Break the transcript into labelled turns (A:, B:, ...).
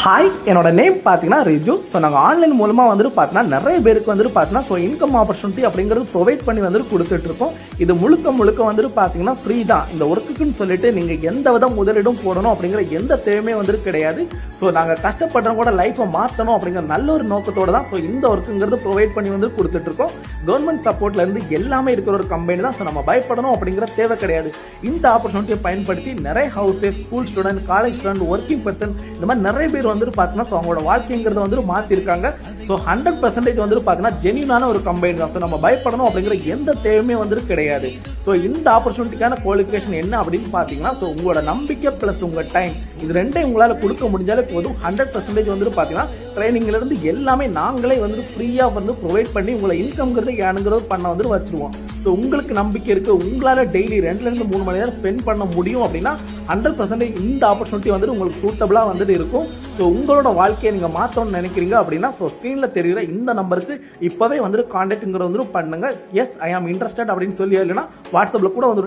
A: Hi, என்னோட name பார்த்தீங்கன்னா Riju. So நாங்கள் ஆன்லைன் மூலமாக வந்துட்டு பார்த்தீங்கன்னா நிறைய பேருக்கு வந்துட்டு பார்த்தீங்கன்னா ஸோ இன்கம் ஆப்பர்ச்சுனிட்டி அப்படிங்கிறது ப்ரொவைட் பண்ணி வந்துட்டு கொடுத்துட்ருக்கோம். இது முழுக்க வந்துட்டு பார்த்தீங்கன்னா ஃப்ரீ தான். இந்த ஒர்க்குன்னு சொல்லிட்டு நீங்கள் எந்த வித முதலீடும் போடணும் அப்படிங்கிற எந்த தேவையுமே வந்துட்டு கிடையாது. ஸோ நாங்கள் கஷ்டப்படுறவங்க கூட லைஃப்பை மாற்றணும் அப்படிங்கிற நல்ல ஒரு நோக்கத்தோடு தான் ஸோ இந்த ஒர்க்குங்கிறது ப்ரொவைட் பண்ணி வந்து கொடுத்துட்ருக்கோம். கவர்மெண்ட் சப்போர்ட்லேருந்து எல்லாமே இருக்கிற ஒரு கம்பெனி தான். ஸோ நம்ம பயப்படணும் அப்படிங்கிற தேவை கிடையாது. இந்த ஆப்பர்ச்சுனிட்டியை பயன்படுத்தி நிறைய houses, school student, college student, working person, இந்த மாதிரி நிறைய பேர் வந்துட்டு பார்த்தீங்கன்னா ஸோ அவங்களோட வாழ்க்கைங்கிறத வந்து மாற்றிருக்காங்க. ஸோ 100% வந்துட்டு பார்த்தீங்கன்னா ஜென்யூனான ஒரு கம்பெனி தான். ஸோ நம்ம பயப்படணும் அப்படிங்கிற எந்த தேவையுமே வந்துட்டு கிடையாது. ஸோ இந்த ஆப்பர்ச்சுனிட்டிக்கான குவாலிஃபிகேஷன் என்ன அப்படின்னு பார்த்தீங்கன்னா ஸோ உங்களோட நம்பிக்கை ப்ளஸ் உங்கள் டைம், இது ரெண்டையும் உங்களால் கொடுக்க முடிஞ்சாலே போதும். 100% வந்துட்டு பார்த்தீங்கன்னா ட்ரைனிங்லேருந்து எல்லாமே நாங்களே வந்து ஃப்ரீயாக வந்து ப்ரொவைட் பண்ணி உங்களை இன்கம்ங்கிறது ஏனுங்கிறது பண்ண வந்துட்டு வச்சுருவோம். ஸோ உங்களுக்கு நம்பிக்கை இருக்குது, உங்களால் டெய்லி 2 3 மணி நேரம் ஸ்பெண்ட் பண்ண முடியும் அப்படின்னா 100% இந்த ஆப்பர்ச்சுனிட்டி வந்துட்டு உங்களுக்கு சூட்டபிளாக வந்துட்டு இருக்கும். ஸோ உங்களோட வாழ்க்கையை நீங்கள் மாற்றணும்னு நினைக்கிறீங்க அப்படின்னா ஸோ ஸ்க்ரீனில் தெரிகிற இந்த நம்பருக்கு இப்போவே வந்துட்டு கான்டாக்ட்ங்கிறது வந்துட்டு பண்ணுங்கள். எஸ், ஐ ஆம் இன்ட்ரெஸ்டட் அப்படின்னு சொல்லி இல்லைன்னா வாட்ஸ்அப்பில் கூட வந்து